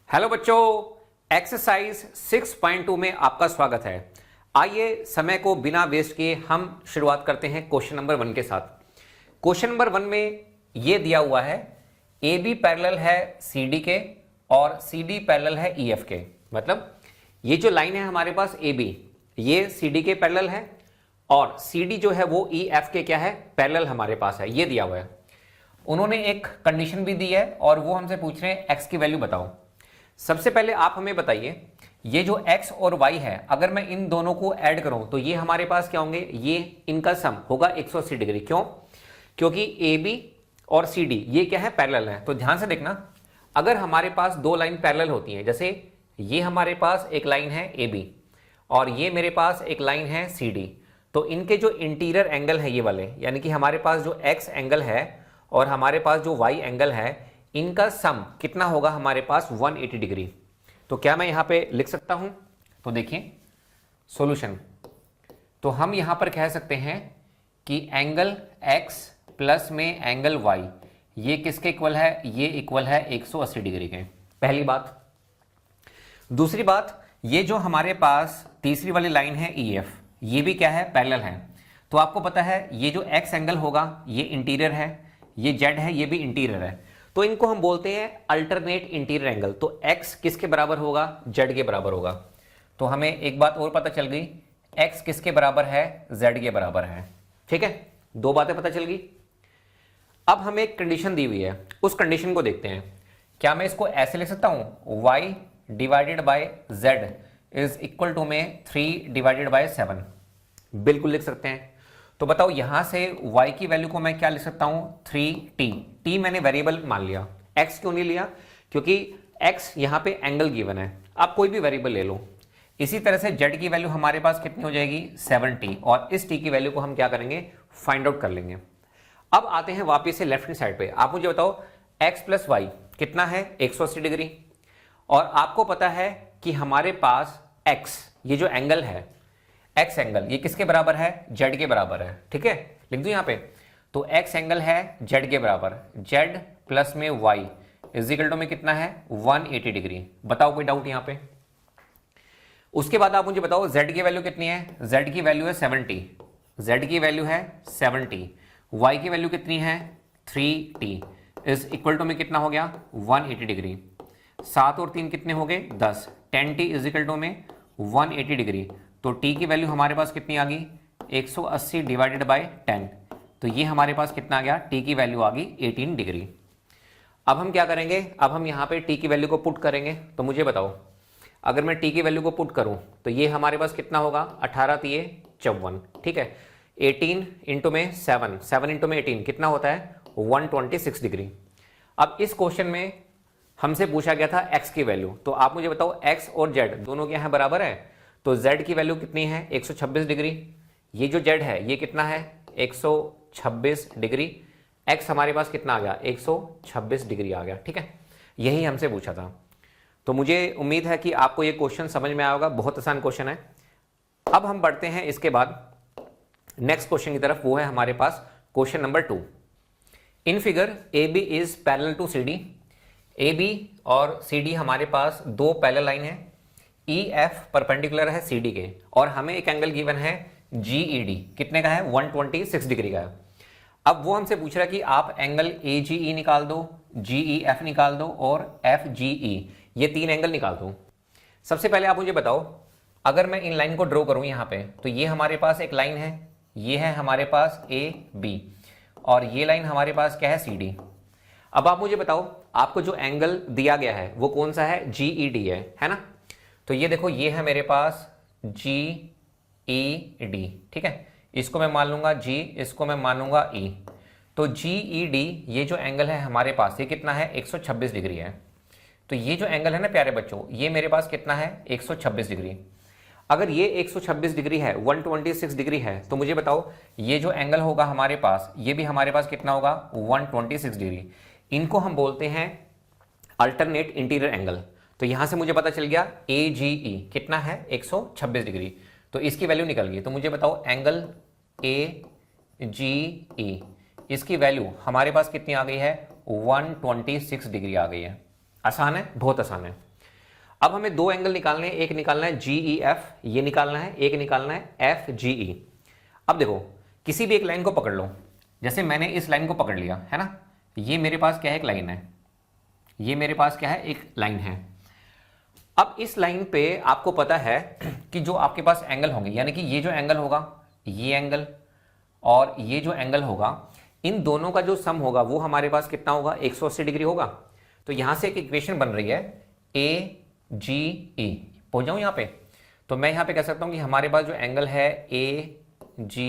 Hello बच्चों, exercise 6.2 में आपका स्वागत है। आइए समय को बिना वेस्ट किए हम शुरुआत करते हैं क्वेश्चन नंबर 1 के साथ। क्वेश्चन नंबर 1 में यह दिया हुआ है ए बी पैरेलल है सी डी के और सी डी पैरेलल है ई एफ के। मतलब ये जो लाइन है हमारे पास ए बी, ये सी डी के पैरेलल है और सी डी जो है वो ई एफ के क्या है, पैरेलल हमारे पास है। ये दिया हुआ है। उन्होंने एक कंडीशन भी दी है और वो हमसे पूछ रहे हैं एक्स की वैल्यू बताओ। सबसे पहले आप हमें बताइए, ये जो x और y है अगर मैं इन दोनों को ऐड करूं तो ये हमारे पास क्या होंगे, ये इनका सम होगा 180 डिग्री। क्यों? क्योंकि AB और CD ये क्या है, पैरेलल है। तो ध्यान से देखना, अगर हमारे पास दो लाइन पैरेलल होती हैं, जैसे ये हमारे पास एक लाइन है AB और ये मेरे पास एक लाइन है CD, तो इनके जो इंटीरियर एंगल है ये वाले, यानी कि हमारे पास जो x एंगल है और हमारे पास जो y एंगल है, इनका सम कितना होगा हमारे पास 180 डिग्री। तो क्या मैं यहां पे लिख सकता हूं? तो देखिए सॉल्यूशन, तो हम यहां पर कह सकते हैं कि एंगल x प्लस में एंगल y ये किसके इक्वल है, ये इक्वल है 180 डिग्री के। पहली बात। दूसरी बात, ये जो हमारे पास तीसरी वाली लाइन है EF, ये भी क्या है, पैरेलल है। तो आपको पता है ये जो x एंगल होगा ये इंटीरियर है, ये z है ये भी इंटीरियर है, तो इनको हम बोलते हैं अल्टरनेट इंटीरियर एंगल। तो x किसके बराबर होगा, z के बराबर होगा। तो हमें एक बात और पता चल गई, x किसके बराबर है, z के बराबर है। ठीक है, दो बातें पता चल गई। अब हमें एक कंडीशन दी हुई है, उस कंडीशन को देखते हैं। क्या मैं इसको ऐसे लिख सकता हूं, y divided by z is equal to में 3 डिवाइडेड बाय 7? बिल्कुल लिख सकते हैं। तो बताओ यहां से y की वैल्यू को मैं क्या लिख सकता हूं, 3t। t मैंने वेरिएबल मान लिया, x क्यों नहीं लिया? क्योंकि x यहां पे एंगल गिवन है, आप कोई भी वेरिएबल ले लो। इसी तरह से z की वैल्यू हमारे पास कितनी हो जाएगी, 7t, और इस t की वैल्यू को हम क्या करेंगे, फाइंड आउट कर लेंगे। अब आते हैं वापिस से लेफ्ट हैंड साइड पे। आप मुझे बताओ x प्लस वाई कितना है, 180 डिग्री। और आपको पता है कि हमारे पास x ये जो एंगल है, x एंगल ये किसके बराबर है, z के बराबर है। ठीक है, लिख दो यहां पे। तो x एंगल है z के बराबर, z प्लस में y इज इक्वल टू में कितना है, 180 डिग्री। बताओ कोई डाउट यहां पे? उसके बाद आप मुझे बताओ z की वैल्यू कितनी है, z की वैल्यू है 70, z की वैल्यू है 70, y की वैल्यू कितनी है 3t इज इक्वल टू में कितना हो गया, 180 डिग्री। 7 और 3 कितने हो गए, 10, 10t इज इक्वल टू में 180 डिग्री। तो t की वैल्यू हमारे पास कितनी आ गई, 180 डिवाइडेड बाय 10। तो ये हमारे पास कितना आ गया, t की वैल्यू आ गई 18 डिग्री। अब हम क्या करेंगे, अब हम यहाँ पे t की वैल्यू को पुट करेंगे। तो मुझे बताओ अगर मैं t की वैल्यू को पुट करूं तो ये हमारे पास कितना होगा, 18 तिये 54। ठीक है, 18 इंटू में 7, 7 इंटू में 18 कितना होता है, 126 डिग्री। अब इस क्वेश्चन में हमसे पूछा गया था x की वैल्यू, तो आप मुझे बताओ x और z दोनों क्या है, बराबर है। तो z की वैल्यू कितनी है, 126 डिग्री। ये जो z है ये कितना है, 126 डिग्री। x हमारे पास कितना आ गया, 126 डिग्री आ गया। ठीक है, यही हमसे पूछा था। तो मुझे उम्मीद है कि आपको ये क्वेश्चन समझ में आया होगा, बहुत आसान क्वेश्चन है। अब हम बढ़ते हैं इसके बाद नेक्स्ट क्वेश्चन की तरफ, वो है हमारे पास question number 2। In figure A B is parallel to C D. A B और सी डी हमारे पास दो पैरेलल लाइन है, ई एफ परपेंडिकुलर है सी डी के, और हमें एक एंगल गिवन है जी ई डी, कितने का है, 126 डिग्री का है। अब वो हमसे पूछ रहा है कि आप एंगल ए जी ई निकाल दो, जी ई एफ निकाल दो और एफ जी ई, ये तीन एंगल निकाल दो। सबसे पहले आप मुझे बताओ, अगर मैं इन लाइन को ड्रॉ करूं यहां पे, तो ये हमारे पास एक लाइन है, ये है हमारे पास ए बी, और ये लाइन हमारे पास क्या है, सी डी। अब आप मुझे बताओ आपको जो एंगल दिया गया है वो कौन सा है, जी ई डी है ना। तो ये देखो ये है मेरे पास जी ई डी। ठीक है, इसको मैं मान लूंगा जी, इसको मैं मानूंगा ई। तो जी ई डी ये जो एंगल है हमारे पास ये कितना है, 126 डिग्री है। तो ये जो एंगल है ना प्यारे बच्चों, ये मेरे पास कितना है, 126 डिग्री। अगर ये 126 डिग्री है, 126 डिग्री है, तो मुझे बताओ ये जो एंगल होगा हमारे पास, ये भी हमारे पास कितना होगा, 126 डिग्री। इनको हम बोलते हैं अल्टरनेट इंटीरियर एंगल। तो यहां से मुझे पता चल गया ए जी ई कितना है, 126 डिग्री। तो इसकी वैल्यू निकल गई। तो मुझे बताओ एंगल ए जी ई, इसकी वैल्यू हमारे पास कितनी आ गई है, 126 डिग्री आ गई है। आसान है, बहुत आसान है। अब हमें दो एंगल निकालने हैं, एक निकालना है GEF, ये निकालना है, एक निकालना है FGE। अब देखो किसी भी एक लाइन को पकड़ लो, जैसे मैंने इस लाइन को पकड़ लिया है ना, ये मेरे पास क्या है, एक लाइन है, ये मेरे पास क्या है, एक लाइन है। अब इस लाइन पे आपको पता है कि जो आपके पास एंगल होंगे, यानी कि ये जो एंगल होगा, ये एंगल और ये जो एंगल होगा, इन दोनों का जो सम होगा वो हमारे पास कितना होगा, 180 डिग्री होगा। तो यहां से एक इक्वेशन बन रही है AGE, पहुंच जाऊं यहां पे, तो मैं यहां पे कह सकता हूं कि हमारे पास जो एंगल है AGE,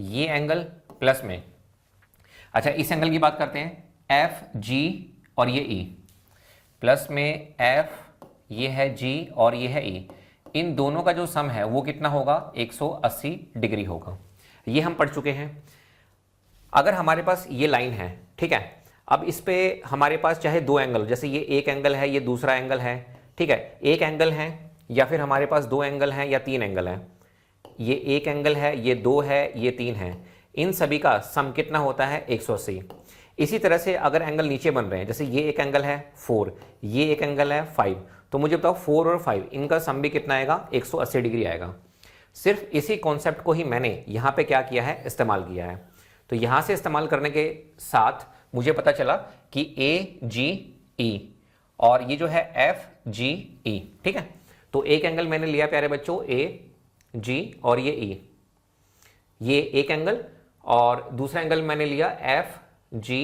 ये एंगल प्लस में, अच्छा इस एंगल की बात करते हैं FG और ये E, प्लस में F, ये है G और ये है E, इन दोनों का जो सम है वो कितना होगा, 180 डिग्री होगा। ये हम पढ़ चुके हैं। अगर हमारे पास ये लाइन है, ठीक है, अब इस पे हमारे पास चाहे दो एंगल, जैसे ये एक एंगल है, ये दूसरा एंगल है, ठीक है, एक एंगल है या फिर हमारे पास दो एंगल हैं या तीन एंगल हैं, ये एक एंगल है, ये दो है, ये तीन है, इन सभी का सम कितना होता है, 180। इसी तरह से अगर एंगल नीचे बन रहे हैं, जैसे ये एक एंगल है 4, ये एक एंगल है 5, तो मुझे बताओ 4 और 5 इनका सम भी कितना आएगा, 180 डिग्री आएगा। सिर्फ इसी कॉन्सेप्ट को ही मैंने यहाँ पे क्या किया है, इस्तेमाल किया है। तो यहाँ से इस्तेमाल करने के साथ मुझे पता चला कि AGE और ये जो है FGE, ठीक है। तो एक एंगल मैंने लिया प्यारे बच्चों AG और ये E, ये एक एंगल, और दूसरा एंगल मैंने लिया FG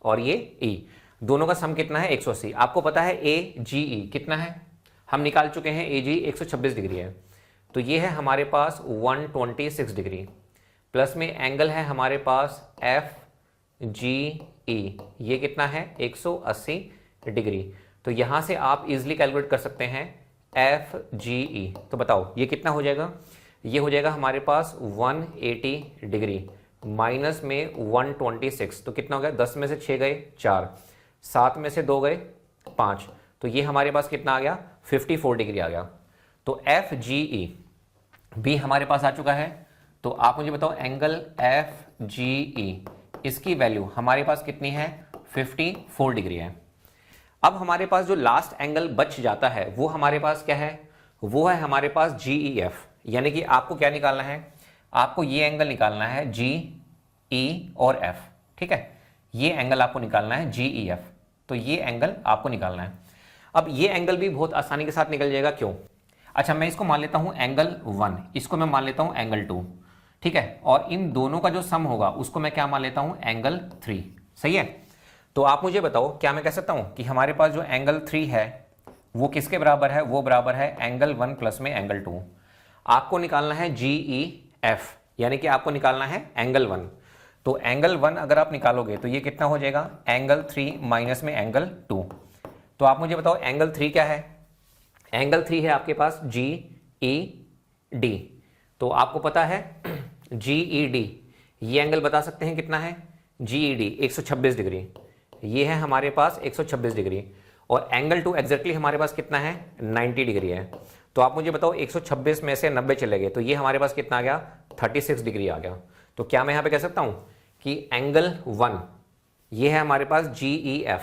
और ये E, दोनों का सम कितना है, 180। आपको पता है AGE कितना है, हम निकाल चुके हैं, AG 126 डिग्री है, तो ये है हमारे पास 126 डिग्री, प्लस में एंगल है हमारे पास FGE, ये कितना है, 180 डिग्री। तो यहां से आप इजीली कैलकुलेट कर सकते हैं FGE। तो बताओ ये कितना हो जाएगा, ये हो जाएगा हमारे पास 180 डिग्री माइनस में 126, तो कितना हो गया, 10 में से 6 गए 4, 7 में से 2 गए 5, तो ये हमारे पास कितना आ गया, 54 डिग्री आ गया। तो FGE भी हमारे पास आ चुका है। तो आप मुझे बताओ एंगल FGE, इसकी वैल्यू हमारे पास कितनी है, 54 डिग्री है। अब हमारे पास जो लास्ट एंगल बच जाता है वो हमारे पास क्या है, वो है हमारे पास GEF, यानी कि आपको क्या निकालना है, आपको ये एंगल निकालना है GE और F, ठीक है, ये एंगल आपको निकालना है GEF, तो ये एंगल आपको निकालना है। अब ये एंगल भी बहुत आसानी के साथ निकल जाएगा, क्यों, अच्छा मैं इसको मान लेता हूं एंगल 1, इसको मैं मान लेता हूं एंगल 2, ठीक है, और इन दोनों का जो सम होगा उसको मैं क्या मान लेता हूं, एंगल 3, सही है। तो आप मुझे बताओ क्या मैं कह सकता हूं कि हमारे पास जो एंगल 3 है वो किसके बराबर है, वो बराबर है एंगल 1 प्लस में एंगल 2। आपको निकालना है GEF, यानी कि आपको निकालना है एंगल 1। तो एंगल 1 अगर आप निकालोगे तो ये कितना हो जाएगा, एंगल 3 माइनस में एंगल 2। तो आप मुझे बताओ एंगल 3 क्या है, एंगल 3 है आपके पास GED। तो आपको पता है GED, ये एंगल बता सकते हैं कितना है, GED 126 डिग्री, ये है हमारे पास 126 डिग्री, और एंगल 2 एग्जैक्टली हमारे पास कितना है, 90 डिग्री है। तो आप मुझे बताओ 126 में से 90 चले गए तो ये हमारे पास कितना आ गया, 36 डिग्री आ गया। तो क्या मैं यहां पे कह सकता हूं कि एंगल 1 ये है हमारे पास GEF,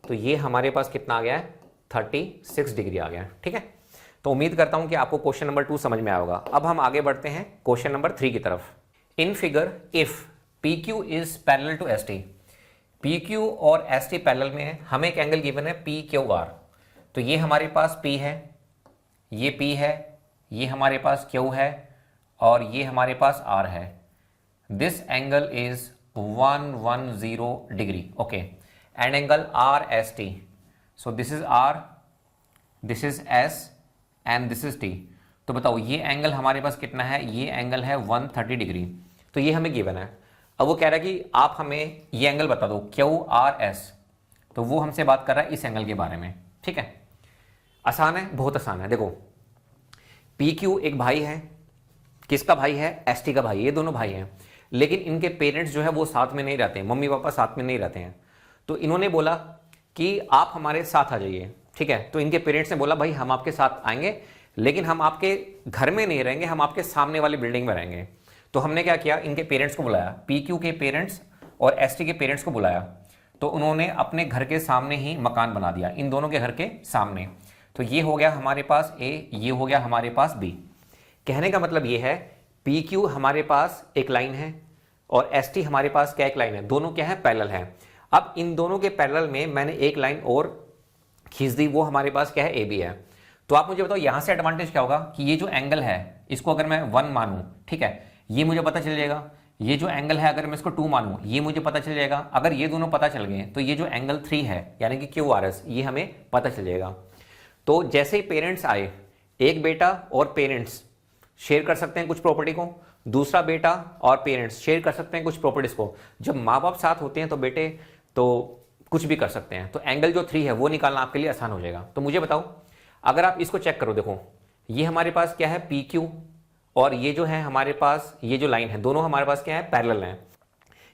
तो ये हमारे पास कितना आ गया है, 36 डिग्री आ गया है, ठीक है। तो उम्मीद करता हूं कि आपको क्वेश्चन नंबर 2 समझ में आया होगा। अब हम आगे बढ़ते हैं क्वेश्चन नंबर 3 की तरफ। In figure if PQ is parallel to ST, PQ और ST पैरेलल में है, हमें एक एंगल गिवन है PQR। तो ये हमारे पास P है, ये P है, ये हमारे पास Q है और ये हमारे पास R है। This angle is 110 degree, okay, and angle RST, so this is R, this is S and this is T। तो बताओ ये एंगल हमारे पास कितना है, ये एंगल है 130 डिग्री। तो ये हमें गिवन है। अब वो कह रहा है कि आप हमें ये एंगल बता दो QRS, तो वो हमसे बात कर रहा है इस एंगल के बारे में, ठीक है। आसान है, बहुत आसान है। देखो PQ एक भाई है, किसका भाई है, ST का भाई, ये दोनों भाई हैं, लेकिन इनके पेरेंट्स जो है वो साथ में नहीं रहते हैं, मम्मी पापा साथ में नहीं रहते हैं। तो इन्होंने बोला कि आप हमारे साथ आ जाइए, ठीक है। तो इनके पेरेंट्स ने बोला भाई हम आपके साथ आएंगे, लेकिन हम आपके घर में नहीं रहेंगे, हम आपके सामने वाली बिल्डिंग में रहेंगे। तो हमने क्या किया, इनके पेरेंट्स को बुलाया, PQ के पेरेंट्स और एस टी के पेरेंट्स को बुलाया, तो उन्होंने अपने घर के सामने ही मकान बना दिया, इन दोनों के घर के सामने। तो ये हो गया हमारे पास ए, ये हो गया हमारे पास बी। कहने का मतलब ये है पी क्यू हमारे पास एक लाइन है और एस टी हमारे पास क्या एक लाइन है, दोनों क्या है पैरेलल है। अब इन दोनों के पैरेलल में मैंने एक लाइन और खींच दी, वो हमारे पास क्या है ए बी है। तो आप मुझे बताओ यहां से एडवांटेज क्या होगा कि ये जो एंगल है इसको अगर मैं 1 मानूं, ठीक है, ये मुझे पता चल जाएगा। ये जो एंगल है अगर मैं इसको 2 मानूं, ये मुझे पता चल जाएगा। अगर ये दोनों पता चल गए तो ये जो एंगल 3 है यानी कि क्यू आर एस, ये हमें पता चल जाएगा। तो जैसे ही पेरेंट्स आए, एक बेटा और पेरेंट्स शेयर कर सकते हैं कुछ प्रॉपर्टी को, दूसरा बेटा और पेरेंट्स शेयर कर सकते हैं कुछ प्रॉपर्टीज को। जब माँ बाप साथ होते हैं तो बेटे तो कुछ भी कर सकते हैं। तो एंगल जो 3 है वो निकालना आपके लिए आसान हो जाएगा। तो मुझे बताओ, अगर आप इसको चेक करो, देखो ये हमारे पास क्या है पी क्यू, और ये जो है हमारे पास ये जो लाइन है, दोनों हमारे पास क्या है पैरेलल हैं।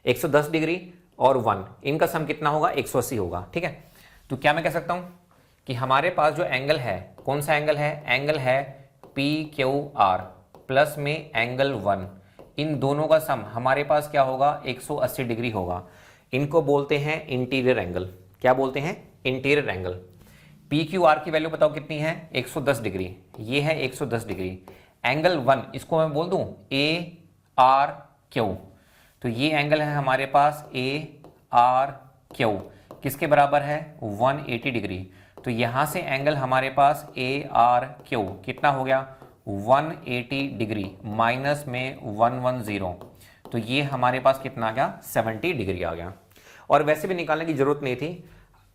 110 डिग्री और 1, इनका सम कितना होगा 180 होगा, ठीक है। तो क्या मैं कह सकता हूं कि हमारे पास जो एंगल है, कौन सा एंगल है, एंगल है पी क्यू आर प्लस में एंगल 1, इन दोनों का सम हमारे पास क्या होगा 180 डिग्री होगा। इनको बोलते हैं इंटीरियर एंगल। क्या बोलते हैं, interior angle. P Q R की वैल्यू बताओ कितनी है 110 डिग्री, ये है 110 डिग्री। एंगल 1 इसको मैं बोल दूं ए आर क्यू, तो ये एंगल है हमारे पास ए आर क्यू, किसके बराबर है 180 डिग्री। तो यहां से एंगल हमारे पास ए आर क्यू कितना हो गया 180 डिग्री माइनस में 110, तो ये हमारे पास कितना आ गया 70 डिग्री आ गया। और वैसे भी निकालने की जरूरत नहीं थी।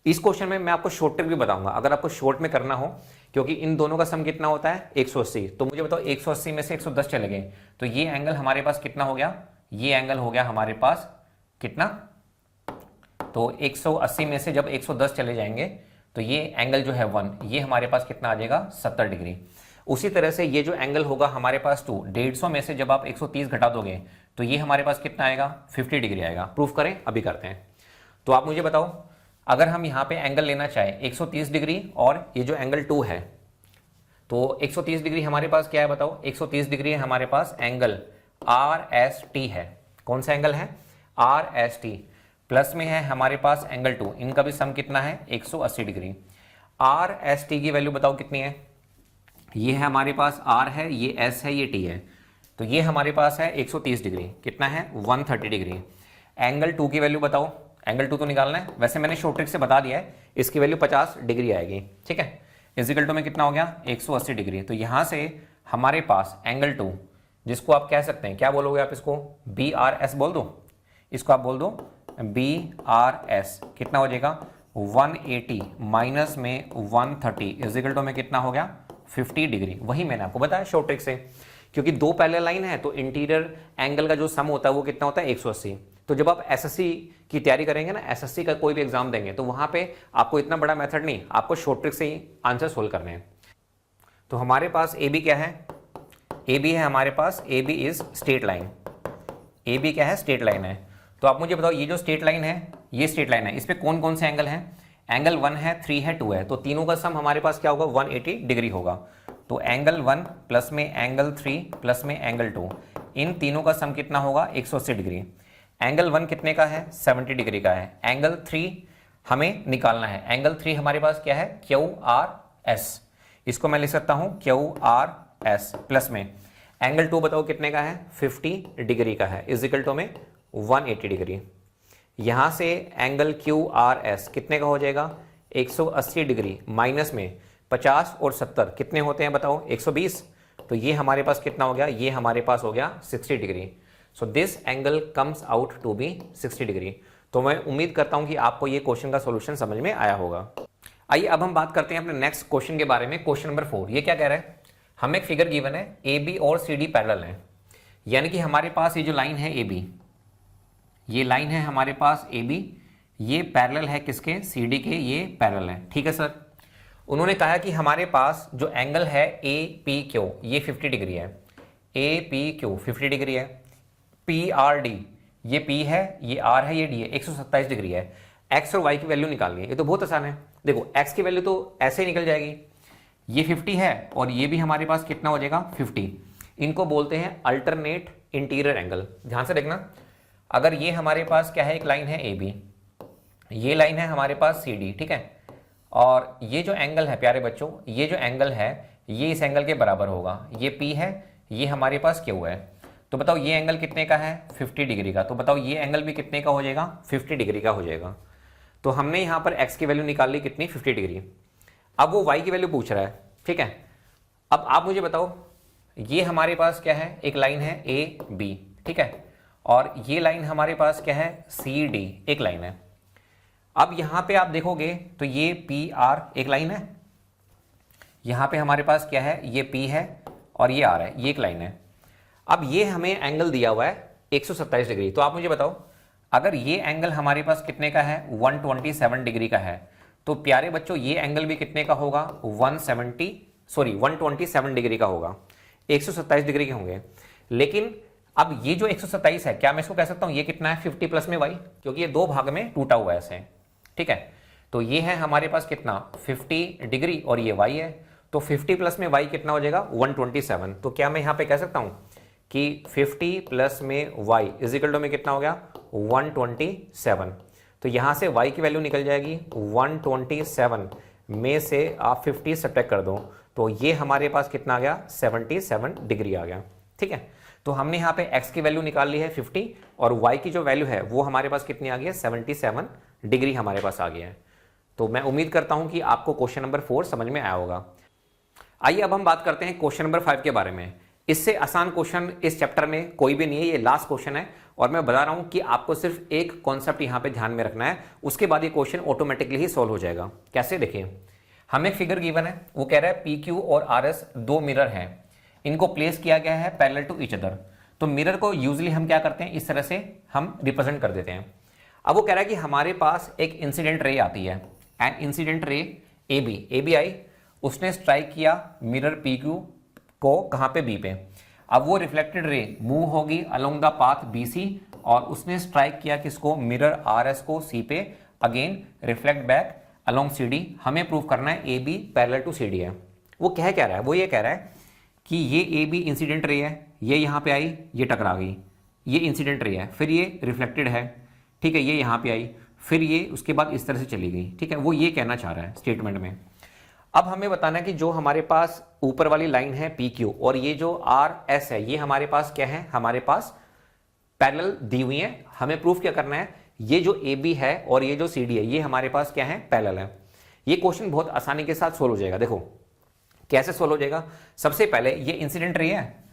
इस क्वेश्चन में मैं आपको शॉर्ट ट्रिक भी बताऊंगा अगर आपको शॉर्ट में करना हो, क्योंकि इन दोनों का सम कितना होता है 180। तो मुझे बताओ 180 में से 110 चले गए तो ये एंगल हमारे पास कितना हो गया, ये एंगल हो गया हमारे पास कितना, तो 180 में से जब 110 चले जाएंगे तो ये एंगल जो है 1, ये हमारे पास कितना आ जाएगा 70 डिग्री। उसी तरह से ये जो एंगल होगा हमारे पास 2, 150 में से जब आप 130 घटा दोगे तो ये हमारे पास कितना आएगा 50 डिग्री आएगा। प्रूफ करें, अभी करते हैं। तो आप मुझे बताओ, अगर हम यहाँ पे एंगल लेना चाहें 130 डिग्री और ये जो एंगल 2 है, तो 130 डिग्री हमारे पास क्या है बताओ, 130 डिग्री है हमारे पास एंगल आर एस टी है। कौन सा एंगल है, आर एस टी। प्लस में है हमारे पास एंगल 2, इनका भी सम कितना है 180 डिग्री। आर एस टी की वैल्यू बताओ कितनी है, ये है हमारे पास आर है, ये एस है, ये टी है, तो ये हमारे पास है 130 डिग्री, कितना है 130 डिग्री। एंगल 2 की वैल्यू बताओ, एंगल 2 तो निकालना है, वैसे मैंने शॉर्ट ट्रिक से बता दिया है, इसकी वैल्यू 50 डिग्री आएगी, ठीक है। इजिकल टू में कितना हो गया 180 डिग्री। तो यहां से हमारे पास एंगल 2, जिसको आप कह सकते हैं, क्या बोलोगे आप इसको, बी आर एस बोल दो, इसको आप बोल दो बी आर एस, कितना हो जाएगा 180 माइनस में 130 इजिकल टू में कितना हो गया 50 डिग्री। वही मैंने आपको बताया शॉर्ट ट्रिक से, क्योंकि दो पैरेलल लाइन है तो इंटीरियर एंगल का जो सम होता है वो कितना होता है 180। तो जब आप एसएससी की तैयारी करेंगे ना, एसएससी का कोई भी एग्जाम देंगे, तो वहां पे आपको इतना बड़ा मेथड नहीं, आपको शॉर्ट ट्रिक से ही आंसर सोल्व करने हैं। तो हमारे पास ए बी क्या है, ए बी है हमारे पास, A B is straight line. A B क्या है, स्ट्रेट लाइन है। तो आप मुझे बताओ ये जो स्ट्रेट लाइन है, ये स्ट्रेट लाइन है, इस पे कौन कौन से एंगल हैं, एंगल 1 है, 3 है, 2 है, तो तीनों का सम हमारे पास क्या होगा 180 डिग्री होगा। तो एंगल 1 प्लस में एंगल 3 प्लस में एंगल 2, इन तीनों का सम कितना होगा 180 डिग्री। एंगल 1 कितने का है 70 डिग्री का है। एंगल 3 हमें निकालना है, एंगल 3 हमारे पास क्या है क्यू आर एस, इसको मैं लिख सकता हूं क्यू आर एस, प्लस में एंगल 2 बताओ कितने का है 50 डिग्री का है, इजिकल टू में 180 डिग्री। यहां से एंगल क्यू आर एस कितने का हो जाएगा 180 डिग्री माइनस में 50 और 70 कितने होते हैं बताओ 120, तो ये हमारे पास कितना हो गया, ये हमारे पास हो गया 60 degree. So this angle comes out to be 60 degree. तो मैं उम्मीद करता हूं कि आपको ये क्वेश्चन का सॉल्यूशन समझ में आया होगा। आइए अब हम बात करते हैं अपने नेक्स्ट क्वेश्चन के बारे में। क्वेश्चन नंबर 4 ये क्या कह रहा है, हमें एक फिगर गिवन है ए बी और सी डी पैरेलल है, यानी कि हमारे पास ये जो लाइन है ए बी, ये लाइन है हमारे पास ए बी, ये पैरेलल है किसके सी डी के, ये पैरेलल है, ठीक है सर। उन्होंने कहा कि हमारे पास जो एंगल है ए पी क्यू ये 50 डिग्री है, ए पी क्यू 50 डिग्री है, पी आर डी ये पी है, ये आर है, ये डी है, 127 डिग्री है। एक्स और वाई की वैल्यू निकालनी है, ये तो बहुत आसान है। देखो एक्स की वैल्यू तो ऐसे ही निकल जाएगी, ये 50 है और ये भी हमारे पास कितना हो जाएगा 50। इनको बोलते हैं अल्टरनेट इंटीरियर एंगल। ध्यान से देखना, अगर ये हमारे पास क्या है, एक लाइन है ए बी, ये लाइन है हमारे पास सी डी, ठीक है, और ये जो एंगल है प्यारे बच्चों, ये जो एंगल है ये इस एंगल के बराबर होगा, ये पी है, ये हमारे पास क्यू है। तो बताओ ये एंगल कितने का है, 50 डिग्री का। तो बताओ ये एंगल भी कितने का हो जाएगा, 50 डिग्री का हो जाएगा। तो हमने यहाँ पर x की वैल्यू निकाल ली कितनी, 50 डिग्री। अब वो y की वैल्यू पूछ रहा है, ठीक है। अब आप मुझे बताओ, ये हमारे पास क्या है, एक लाइन है ए बी, ठीक है, और ये लाइन हमारे पास क्या है, सी डी, एक लाइन है। अब यहाँ पे आप देखोगे तो ये पी आर एक लाइन है, यहाँ पे हमारे पास क्या है, ये पी है और ये आर है, ये एक लाइन है। अब ये हमें एंगल दिया हुआ है 127 डिग्री। तो आप मुझे बताओ, अगर ये एंगल हमारे पास कितने का है, 127 डिग्री का है, तो प्यारे बच्चों ये एंगल भी कितने का होगा, 127 डिग्री का होगा, 127 डिग्री के होंगे। लेकिन अब ये जो 127 है, क्या मैं इसको कह सकता हूं ये कितना है, 50 प्लस में y, क्योंकि ये दो भाग में टूटा हुआ है ऐसे, ठीक है। तो ये है हमारे पास कितना, 50 डिग्री और ये y है, तो 50 प्लस में y कितना हो जाएगा, 127। तो क्या मैं यहां पे कह सकता हूं कि 50 प्लस में y इज इक्वल टू में कितना हो गया, 127। तो यहां से y की वैल्यू निकल जाएगी 127 में से आप 50 सब्ट्रैक्ट कर दो, तो ये हमारे पास कितना आ गया, 77 डिग्री आ गया, ठीक है। तो हमने यहाँ पे x की वैल्यू निकाल ली है 50 और y की जो वैल्यू है वो हमारे पास कितनी आ गई है, 77 डिग्री हमारे पास आ गया है। तो मैं उम्मीद करता हूं कि आपको क्वेश्चन नंबर 4 समझ में आया होगा। आइए अब हम बात करते हैं क्वेश्चन नंबर 5 के बारे में। इससे आसान क्वेश्चन इस चैप्टर में कोई भी नहीं है, ये लास्ट क्वेश्चन है और मैं बता रहा हूं कि आपको सिर्फ एक कॉन्सेप्ट यहां पे ध्यान में रखना है, उसके बाद ये क्वेश्चन ऑटोमेटिकली ही सॉल्व हो जाएगा। कैसे, देखिए हमें फिगर गिवन है, वो कह रहा है पी क्यू और आर एस दो मिरर हैं, इनको प्लेस किया गया है पैरेलल टू ईच अदर। तो मिरर को यूजली हम क्या करते हैं, इस तरह से हम रिप्रेजेंट कर देते हैं। अब वो कह रहा है कि हमारे पास एक इंसिडेंट रे आती है, and incident ray A B I, उसने स्ट्राइक किया मिरर पी क्यू को कहां पे, बी पे। अब वो रिफ्लेक्टेड रे मूव होगी along the path B C और उसने स्ट्राइक किया किसको, मिरर आर एस को सी पे, again reflect back along C D. हमें प्रूव करना है A B parallel to C D है। वो कह रहा है, वो ये कह रहा है कि ये ए बी इंसिडेंट रे है, ये यहाँ पे आई, ये टकरा गई, ये इंसिडेंट रे है, फिर ये रिफ्लेक्टेड है, ठीक है, ये यहाँ पे आई, फिर ये उसके बाद इस तरह से चली गई, ठीक है। वो ये कहना चाह रहा है स्टेटमेंट में। अब हमें बताना है कि जो हमारे पास ऊपर वाली लाइन है पी क्यू और ये जो आर एस है, ये हमारे पास क्या है, हमारे पास पैरेलल दी हुई है। हमें प्रूफ क्या करना है, ये जो ए बी है और ये जो सी डी है, ये हमारे पास क्या है, पैरेलल है। ये क्वेश्चन बहुत आसानी के साथ सोल्व हो जाएगा। देखो कैसे सोल्व हो जाएगा, सबसे पहले ये इंसिडेंट रे है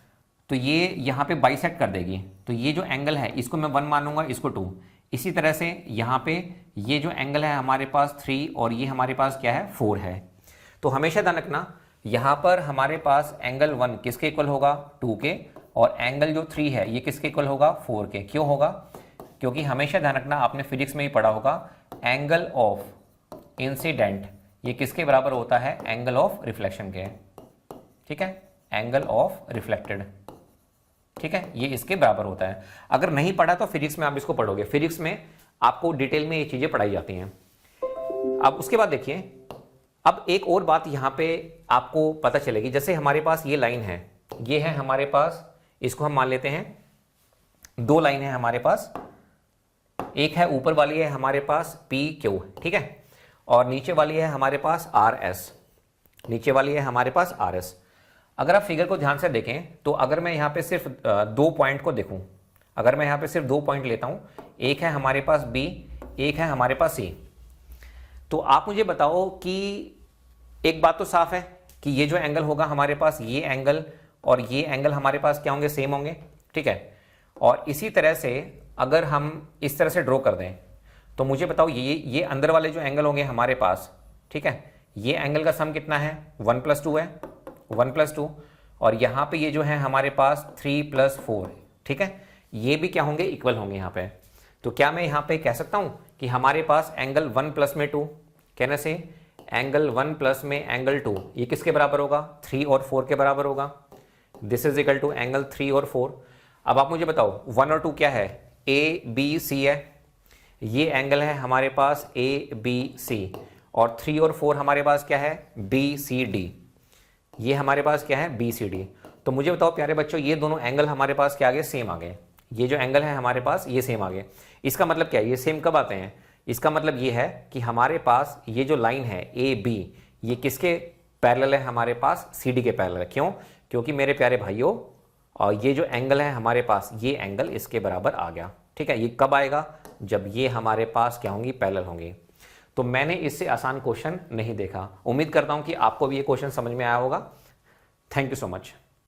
तो ये यहाँ पे बाइसेक्ट कर देगी, तो ये जो एंगल है इसको मैं 1 मानूंगा, इसको 2। इसी तरह से यहाँ पे ये जो एंगल है हमारे पास 3 और ये हमारे पास क्या है, 4 है। तो हमेशा ध्यान रखना, यहाँ पर हमारे पास एंगल 1 किसके इक्वल होगा, 2 के, और एंगल जो 3 है ये किसके इक्वल होगा, 4 के। क्यों होगा, क्योंकि हमेशा ध्यान रखना, आपने फिजिक्स में ही पढ़ा होगा, एंगल ऑफ इंसिडेंट ये किसके बराबर होता है, एंगल ऑफ रिफ्लेक्शन के, ठीक है, एंगल ऑफ रिफ्लेक्टेड, ठीक है, ये इसके बराबर होता है। अगर नहीं पढ़ा तो फिजिक्स में आप इसको पढ़ोगे, फिजिक्स में आपको डिटेल में ये चीजें पढ़ाई जाती हैं। अब उसके बाद देखिए, अब एक और बात यहां पे आपको पता चलेगी, जैसे हमारे पास ये लाइन है, ये है हमारे पास, इसको हम मान लेते हैं, दो लाइन है हमारे पास, एक है ऊपर वाली है हमारे पास पी क्यू, ठीक है, और नीचे वाली है हमारे पास आर एस, नीचे वाली है हमारे पास आर एस। अगर आप फिगर को ध्यान से देखें तो अगर मैं यहाँ पे सिर्फ 2 पॉइंट को देखूं, अगर मैं यहाँ पे सिर्फ 2 पॉइंट लेता हूं, एक है हमारे पास बी, एक है हमारे पास सी, तो आप मुझे बताओ कि एक बात तो साफ है कि ये जो एंगल होगा हमारे पास, ये एंगल और ये एंगल हमारे पास क्या होंगे, सेम होंगे, ठीक है। और इसी तरह से अगर हम इस तरह से ड्रॉ कर दें तो मुझे बताओ ये अंदर वाले जो एंगल होंगे हमारे पास, ठीक है, ये एंगल का सम कितना है, 1 + 2 है, 1 + 2, और यहाँ पे ये जो है हमारे पास 3 + 4, ठीक है, ये भी क्या होंगे, इक्वल होंगे यहाँ पे। तो क्या मैं यहाँ पे कह सकता हूँ कि हमारे पास एंगल 1 + में 2, कहने से एंगल 1 + में एंगल 2 ये किसके बराबर होगा, 3 और 4 के बराबर होगा। This is equal to angle 3 और 4। अब आप मुझे बताओ 1 और 2 क्या है, ए बी सी है, ये एंगल है हमारे पास ए बी सी, और 3 और 4 हमारे पास क्या है, बी सी डी, ये हमारे पास क्या है, बी सी डी। तो मुझे बताओ प्यारे बच्चों, ये दोनों एंगल हमारे पास क्या आ गए, सेम आ गए। ये जो एंगल है हमारे पास ये सेम आ गए। इसका मतलब क्या है, ये सेम कब आते हैं, इसका मतलब ये है कि हमारे पास ये जो लाइन है ए बी, ये किसके पैरेलल है, हमारे पास सी डी के पैरेलल है। क्यों? क्योंकि मेरे प्यारे भाइयों, और ये जो एंगल है हमारे पास, ये एंगल इसके बराबर आ गया। ठीक है, ये कब आएगा, जब ये हमारे पास क्या होंगी, पैरेलल होंगी। तो मैंने इससे आसान क्वेश्चन नहीं देखा। उम्मीद करता हूं कि आपको भी ये क्वेश्चन समझ में आया होगा। Thank you so much.